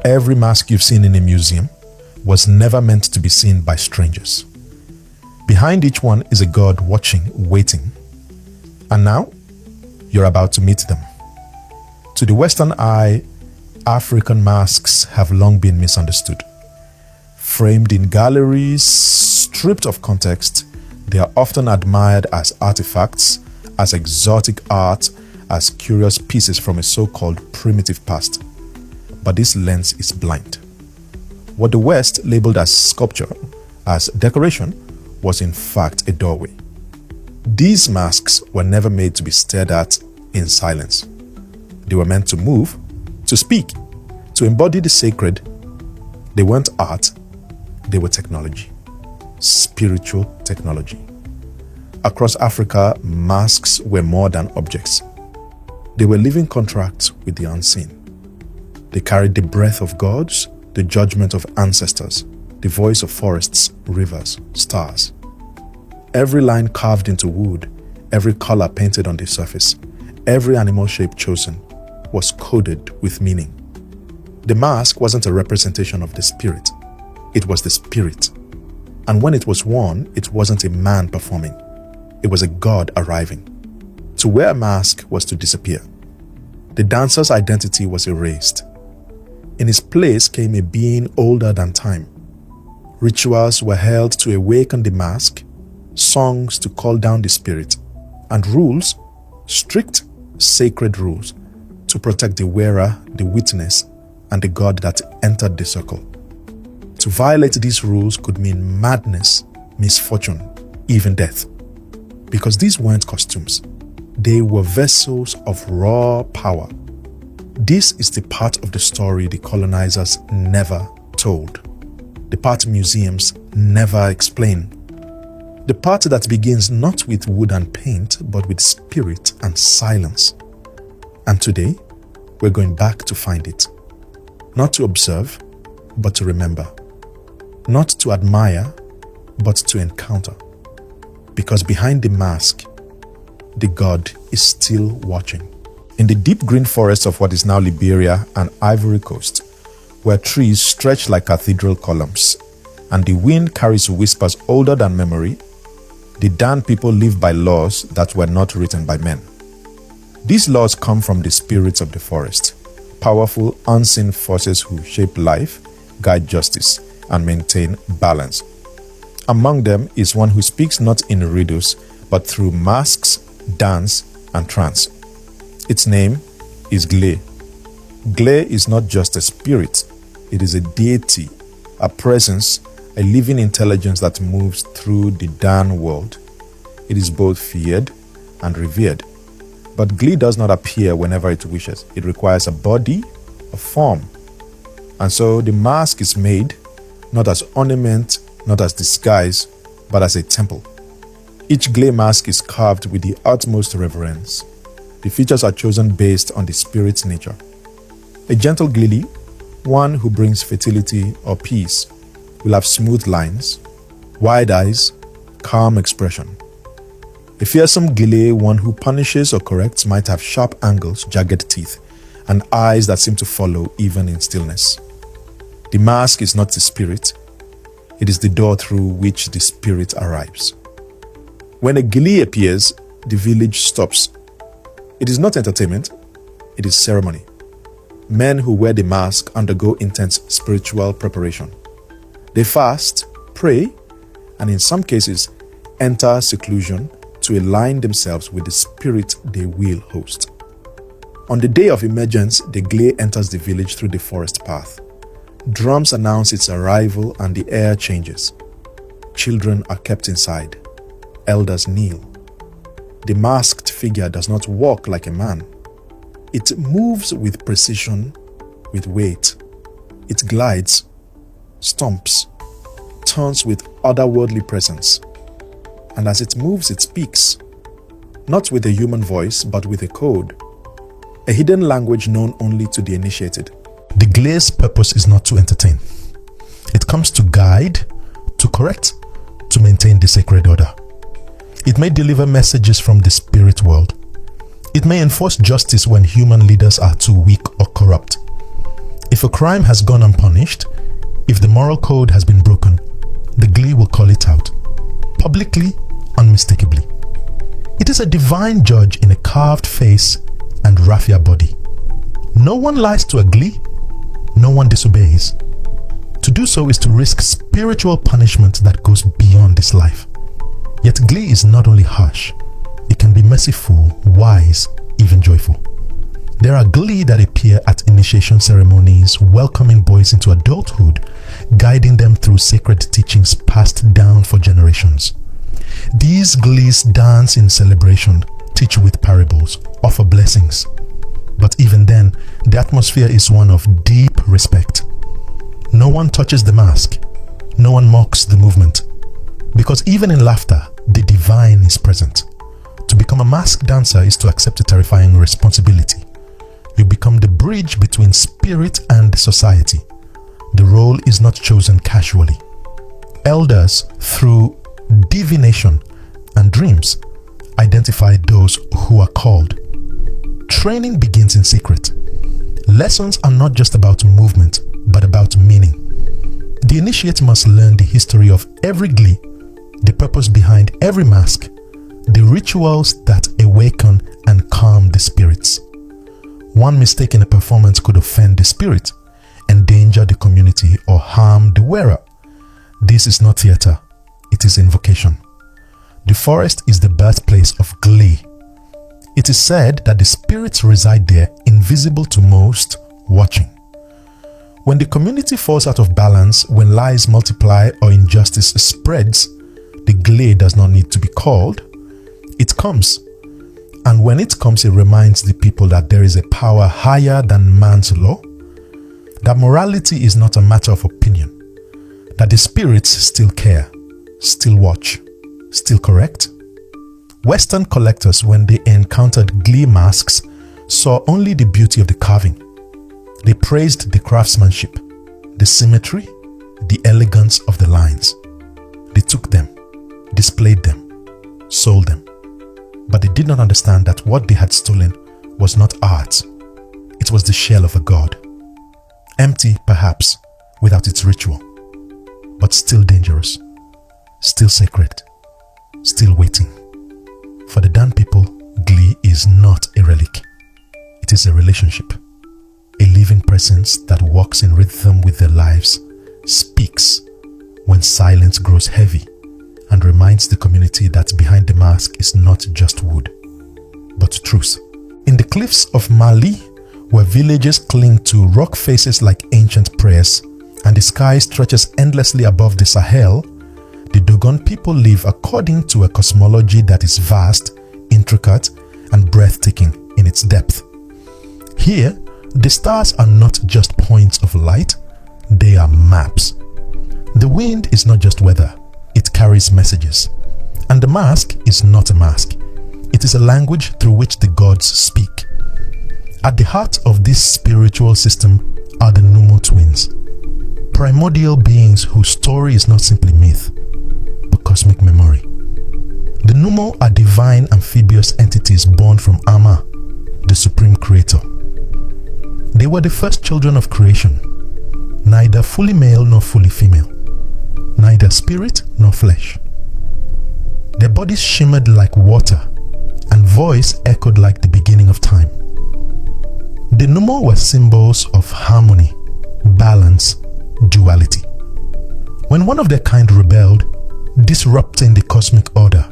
Every mask you've seen in a museum was never meant to be seen by strangers. Behind each one is a God watching, waiting. And now, you're about to meet them. To the Western eye, African masks have long been misunderstood. Framed in galleries, stripped of context, they are often admired as artifacts, as exotic art, as curious pieces from a so-called primitive past. But this lens is blind. What the West labeled as sculpture, as decoration, was in fact a doorway. These masks were never made to be stared at in silence. They were meant to move, to speak, to embody the sacred. They weren't art, they were technology, spiritual technology. Across Africa, masks were more than objects. They were living contracts with the unseen. They carried the breath of gods, the judgment of ancestors, the voice of forests, rivers, stars. Every line carved into wood, every color painted on the surface, every animal shape chosen was coded with meaning. The mask wasn't a representation of the spirit. It was the spirit. And when it was worn, it wasn't a man performing. It was a god arriving. To wear a mask was to disappear. The dancer's identity was erased. In his place came a being older than time. Rituals were held to awaken the mask, songs to call down the spirit, and rules, strict, sacred rules, to protect the wearer, the witness, and the god that entered the circle. To violate these rules could mean madness, misfortune, even death. Because these weren't costumes. They were vessels of raw power. This is the part of the story the colonizers never told. The part museums never explain. The part that begins not with wood and paint, but with spirit and silence. And today, we're going back to find it. Not to observe, but to remember. Not to admire, but to encounter. Because behind the mask, the God is still watching. In the deep green forests of what is now Liberia and Ivory Coast, where trees stretch like cathedral columns, and the wind carries whispers older than memory, the Dan people live by laws that were not written by men. These laws come from the spirits of the forest, powerful unseen forces who shape life, guide justice, and maintain balance. Among them is one who speaks not in riddles, but through masks, dance, and trance. Its name is Gle. Gle is not just a spirit, it is a deity, a presence, a living intelligence that moves through the Dan world. It is both feared and revered. But Gle does not appear whenever it wishes. It requires a body, a form. And so the mask is made not as ornament, not as disguise, but as a temple. Each Gle mask is carved with the utmost reverence. The features are chosen based on the spirit's nature. A gentle Gle, one who brings fertility or peace, will have smooth lines, wide eyes, calm expression. A fearsome Gle, one who punishes or corrects, might have sharp angles, jagged teeth, and eyes that seem to follow even in stillness. The mask is not the spirit, it is the door through which the spirit arrives. When a Gle appears, the village stops. It is not entertainment, it is ceremony. Men who wear the mask undergo intense spiritual preparation. They fast, pray, and in some cases, enter seclusion to align themselves with the spirit they will host. On the day of emergence, the Gle enters the village through the forest path. Drums announce its arrival and the air changes. Children are kept inside. Elders kneel. The masked figure does not walk like a man. It moves with precision, with weight. It glides, stomps, turns with otherworldly presence. And as it moves, it speaks, not with a human voice, but with a code, a hidden language known only to the initiated. The Gle's purpose is not to entertain. It comes to guide, to correct, to maintain the sacred order. It may deliver messages from the spirit world. It may enforce justice when human leaders are too weak or corrupt. If a crime has gone unpunished, if the moral code has been broken, the Glee will call it out, publicly, unmistakably. It is a divine judge in a carved face and raffia body. No one lies to a Glee, no one disobeys. To do so is to risk spiritual punishment that goes beyond this life. Yet Glee is not only harsh, it can be merciful, wise, even joyful. There are Glee that appear at initiation ceremonies, welcoming boys into adulthood, guiding them through sacred teachings passed down for generations. These Glees dance in celebration, teach with parables, offer blessings. But even then, the atmosphere is one of deep respect. No one touches the masque, no one mocks the movement, because even in laughter, the divine is present. To become a masque dancer is to accept a terrifying responsibility. You become the bridge between spirit and society. The role is not chosen casually. Elders, through divination and dreams, identify those who are called. Training begins in secret. Lessons are not just about movement, but about meaning. The initiate must learn the history of every Glee, the purpose behind every masque, the rituals that awaken and calm the spirits. One mistake in a performance could offend the spirit, endanger the community, or harm the wearer. This is not theater, it is invocation. The forest is the birthplace of Glee. It is said that the spirits reside there, invisible to most, watching. When the community falls out of balance, when lies multiply or injustice spreads, the Glee does not need to be called. It comes. And when it comes, it reminds the people that there is a power higher than man's law, that morality is not a matter of opinion, that the spirits still care, still watch, still correct. Western collectors, when they encountered Glee masks, saw only the beauty of the carving. They praised the craftsmanship, the symmetry, the elegance of the lines. They took them, displayed them, sold them. But they did not understand that what they had stolen was not art. It was the shell of a god. Empty, perhaps, without its ritual, but still dangerous, still sacred, still waiting. For the Dan people, Glee is not a relic. It is a relationship, a living presence that walks in rhythm with their lives, speaks when silence grows heavy, and reminds the community that behind the masque is not just wood, but truth. In the cliffs of Mali, where villages cling to rock faces like ancient prayers, and the sky stretches endlessly above the Sahel, the Dogon people live according to a cosmology that is vast, intricate, and breathtaking in its depth. Here, the stars are not just points of light, they are maps. The wind is not just weather, it carries messages. And the masque is not a mask. It is a language through which the gods speak. At the heart of this spiritual system are the Numo twins, primordial beings whose story is not simply myth, but cosmic memory. The Numo are divine amphibious entities born from Ama, the supreme creator. They were the first children of creation, neither fully male nor fully female, neither spirit nor flesh. Their bodies shimmered like water, and voice echoed like the beginning of time. The Numo were symbols of harmony, balance, duality. When one of their kind rebelled, disrupting the cosmic order,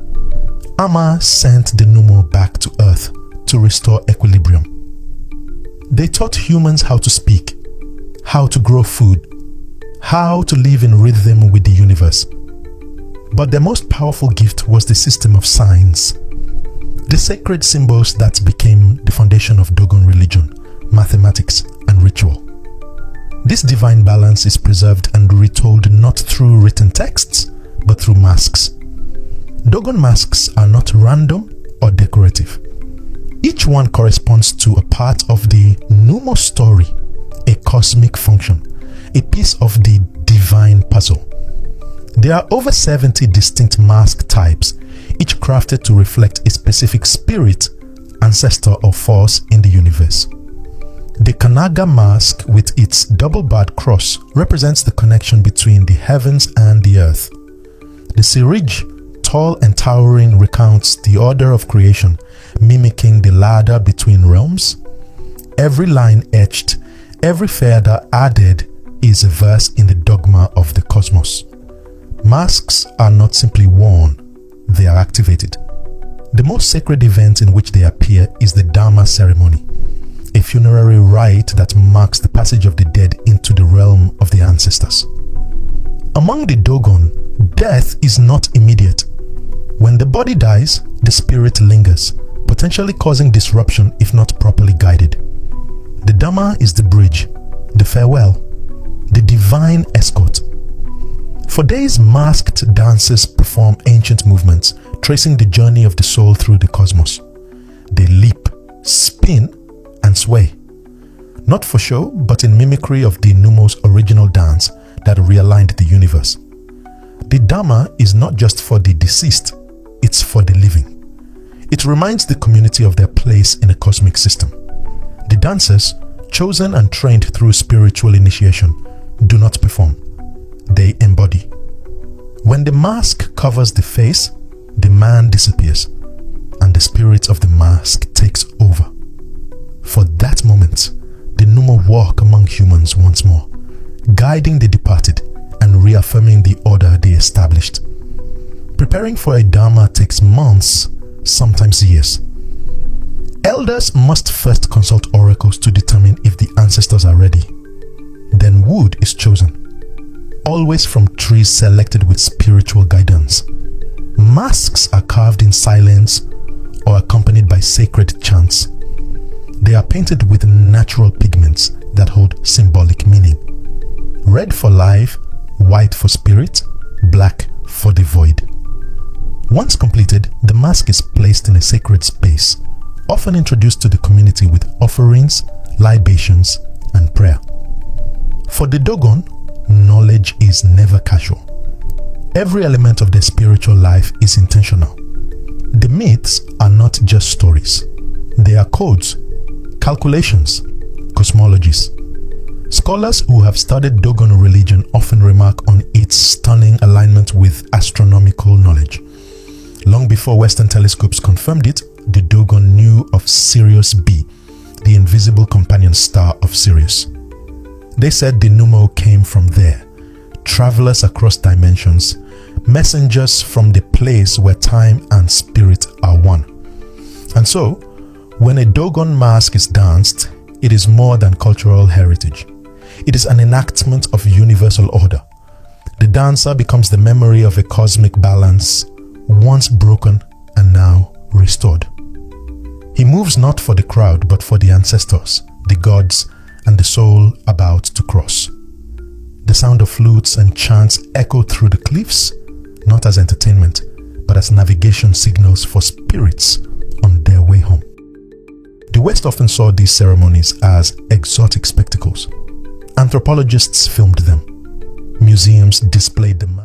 Ama sent the Numo back to Earth to restore equilibrium. They taught humans how to speak, how to grow food, how to live in rhythm with the universe. But their most powerful gift was the system of signs, the sacred symbols that became the foundation of Dogon religion, mathematics, and ritual. This divine balance is preserved and retold not through written texts, but through masques. Dogon masques are not random or decorative. Each one corresponds to a part of the Numo story, a cosmic function, a piece of the divine puzzle. There are over 70 distinct masque types, each crafted to reflect a specific spirit, ancestor, or force in the universe. The Kanaga masque with its double-barred cross represents the connection between the heavens and the earth. The Sirij, tall and towering, recounts the order of creation, mimicking the ladder between realms. Every line etched, every feather added is a verse in the dogma of the cosmos. Masks are not simply worn, they are activated. The most sacred event in which they appear is the Dharma ceremony, a funerary rite that marks the passage of the dead into the realm of the ancestors. Among the Dogon, death is not immediate. When the body dies, the spirit lingers, potentially causing disruption if not properly guided. The Dharma is the bridge, the farewell, the divine escort. For days, masked dancers perform ancient movements, tracing the journey of the soul through the cosmos. They leap, spin, and sway. Not for show, but in mimicry of the Numo's original dance that realigned the universe. The Dharma is not just for the deceased, it's for the living. It reminds the community of their place in a cosmic system. The dancers, chosen and trained through spiritual initiation, do not perform. They embody. When the mask covers the face, the man disappears, and the spirit of the mask takes over. For that moment, the Numo walk among humans once more, guiding the departed and reaffirming the order they established. Preparing for a Dharma takes months, sometimes years. Elders must first consult oracles to determine if the ancestors are ready. Then wood is chosen, always from trees selected with spiritual guidance. Masks are carved in silence or accompanied by sacred chants. They are painted with natural pigments that hold symbolic meaning. Red for life, white for spirit, black for the void. Once completed, the mask is placed in a sacred space, often introduced to the community with offerings, libations, and prayer. For the Dogon, knowledge is never casual. Every element of their spiritual life is intentional. The myths are not just stories. They are codes, calculations, cosmologies. Scholars who have studied Dogon religion often remark on its stunning alignment with astronomical knowledge. Long before Western telescopes confirmed it, the Dogon knew of Sirius B, the invisible companion star of Sirius. They said the Numo came from there, travelers across dimensions, messengers from the place where time and spirit are one. And so, when a Dogon masque is danced, it is more than cultural heritage. It is an enactment of universal order. The dancer becomes the memory of a cosmic balance, once broken and now restored. He moves not for the crowd, but for the ancestors, the gods, and the soul about to cross. The sound of flutes and chants echo through the cliffs, not as entertainment, but as navigation signals for spirits on their way home. The West often saw these ceremonies as exotic spectacles. Anthropologists filmed them. Museums displayed them.